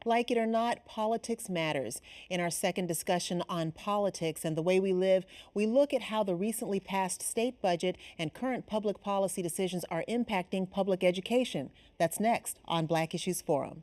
Like it or not, politics matters. In our second discussion on politics and the way we live, we look at how the recently passed state budget and current public policy decisions are impacting public education. That's next on Black Issues Forum.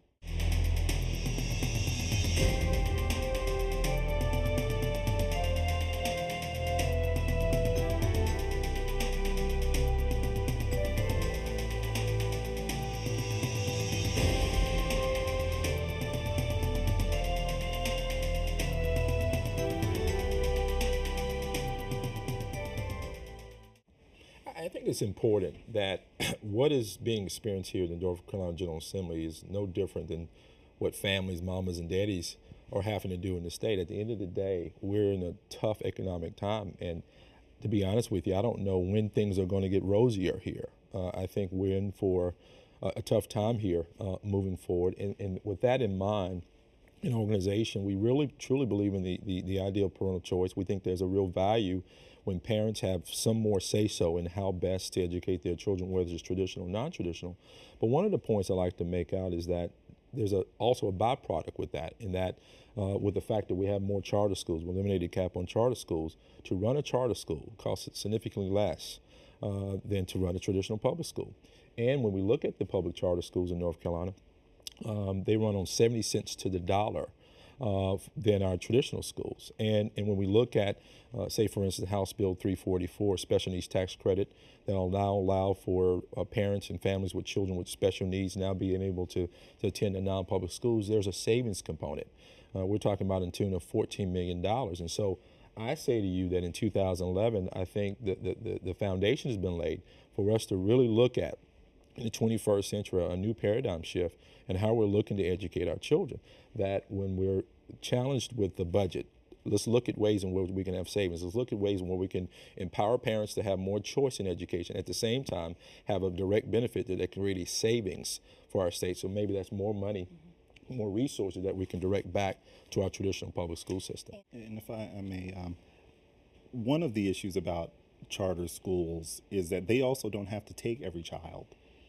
I think it's important that what is being experienced here in the North Carolina General Assembly is no different than what families, mamas and daddies are having to do in the state. At the end of the day, we're in a tough economic time. And to be honest with you, I don't know when things are going to get rosier here. I think we're in for a tough time here moving forward. And with that in mind, in our organization, we really truly believe in the idea of parental choice. We think there's a real value when parents have some more say-so in how best to educate their children, whether it's traditional or non-traditional. But one of the points I like to make out is that there's also a byproduct with that, in that with the fact that we have more charter schools, we eliminated cap on charter schools. To run a charter school costs significantly less than to run a traditional public school. And when we look at the public charter schools in North Carolina, they run on 70 cents to the dollar than our traditional schools. And when we look at, say, for instance, House Bill 344, special needs tax credit, that will now allow for parents and families with children with special needs now being able to attend the non-public schools, there's a savings component. We're talking about in tune of $14 million. And so I say to you that in 2011, I think that the foundation has been laid for us to really look at, in the 21st century, a new paradigm shift and how we're looking to educate our children. That when we're challenged with the budget, let's look at ways in which we can have savings. Let's look at ways in which we can empower parents to have more choice in education. At the same time, have a direct benefit that can really savings for our state. So maybe that's more money, more resources that we can direct back to our traditional public school system. And if I may, one of the issues about charter schools is that they also don't have to take every child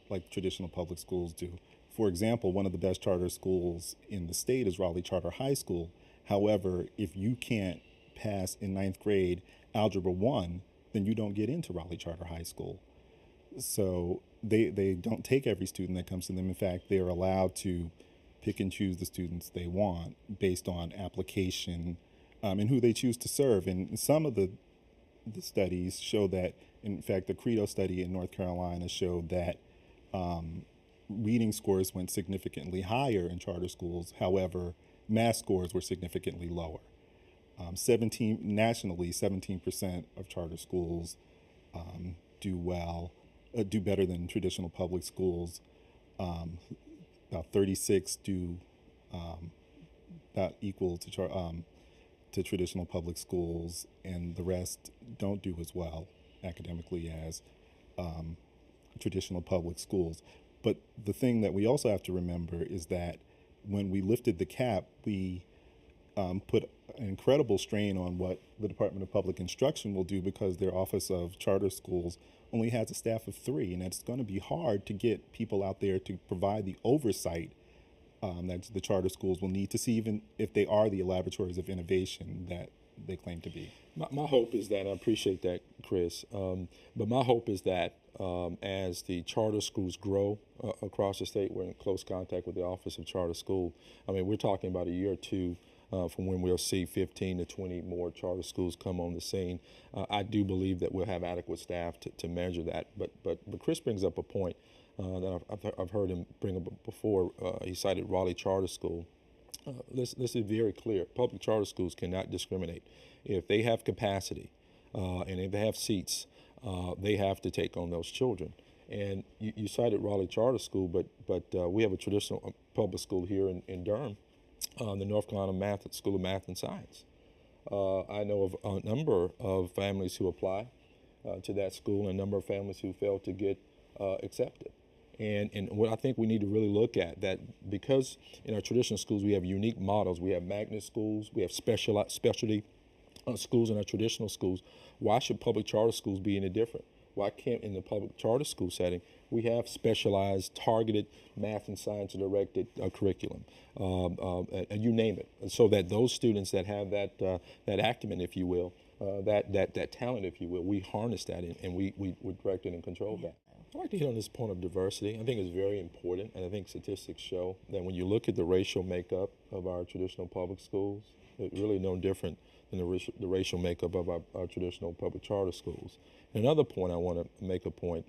like traditional public schools do. For example, one of the best charter schools in the state is Raleigh Charter High School. However, if you can't pass in 9th grade Algebra 1, then you don't get into Raleigh Charter High School. So they don't take every student that comes to them. In fact, they're allowed to pick and choose the students they want based on application and who they choose to serve. And some of the studies show that, in fact, the Credo study in North Carolina showed that reading scores went significantly higher in charter schools. However, math scores were significantly lower. Nationally, 17% of charter schools do better than traditional public schools. About 36 do about equal to traditional public schools, and the rest don't do as well academically as traditional public schools. But the thing that we also have to remember is that when we lifted the cap, we put an incredible strain on what the Department of Public Instruction will do, because their Office of Charter Schools only has a staff of 3, and it's going to be hard to get people out there to provide the oversight that the charter schools will need to see, even if they are the laboratories of innovation that they claim to be. My hope is that, I appreciate that, Chris, but my hope is that as the charter schools grow across the state, we're in close contact with the Office of Charter School. I mean, we're talking about a year or two from when we'll see 15 to 20 more charter schools come on the scene. I do believe that we'll have adequate staff to measure that. But Chris brings up a point that I've heard him bring up before. He cited Raleigh Charter School. This is very clear. Public charter schools cannot discriminate. If they have capacity and if they have seats, they have to take on those children. And you cited Raleigh Charter School, but we have a traditional public school here in Durham, the North Carolina School of Math and Science. I know of a number of families who apply to that school and a number of families who fail to get accepted. And what I think we need to really look at, that because in our traditional schools we have unique models, we have magnet schools, we have specialty schools in our traditional schools. Why should public charter schools be any different? Why can't, in the public charter school setting, we have specialized, targeted math and science directed curriculum, and you name it, and so that those students that have that acumen, if you will, that talent, if you will, we harness that and we direct it and control that. I'd like to hit on this point of diversity. I think it's very important, and I think statistics show that when you look at the racial makeup of our traditional public schools, it's really no different than the racial makeup of our traditional public charter schools. And another point I want to make a point,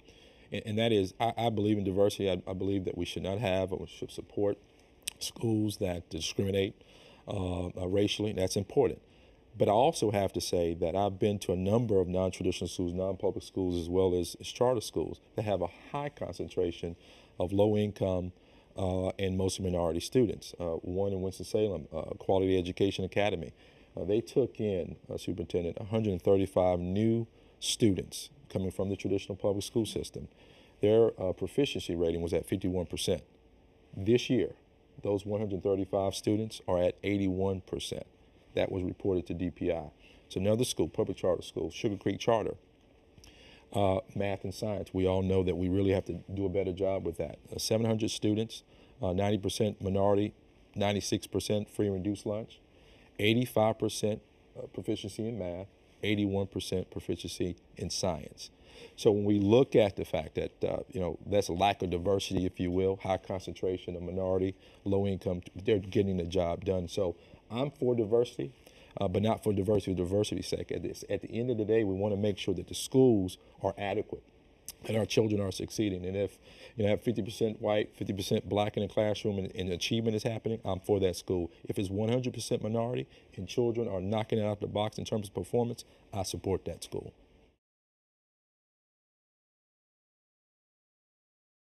and that is I believe in diversity. I believe that we should not have or we should support schools that discriminate racially. That's important. But I also have to say that I've been to a number of non-traditional schools, non-public schools, as well as charter schools that have a high concentration of low-income and mostly minority students. One in Winston-Salem, Quality Education Academy, they took in, Superintendent, 135 new students coming from the traditional public school system. Their proficiency rating was at 51%. This year, those 135 students are at 81%. That was reported to DPI. It's another school, public charter school, Sugar Creek Charter. Math and science, we all know that we really have to do a better job with that. 700 students, 90% minority, 96% free and reduced lunch, 85% proficiency in math, 81% proficiency in science. So when we look at the fact that, that's a lack of diversity, if you will, high concentration of minority, low income, they're getting the job done. So I'm for diversity, but not for diversity's sake. At the end of the day, we want to make sure that the schools are adequate and our children are succeeding. And if you have 50% white, 50% black in the classroom and achievement is happening, I'm for that school. If it's 100% minority and children are knocking it out of the box in terms of performance, I support that school.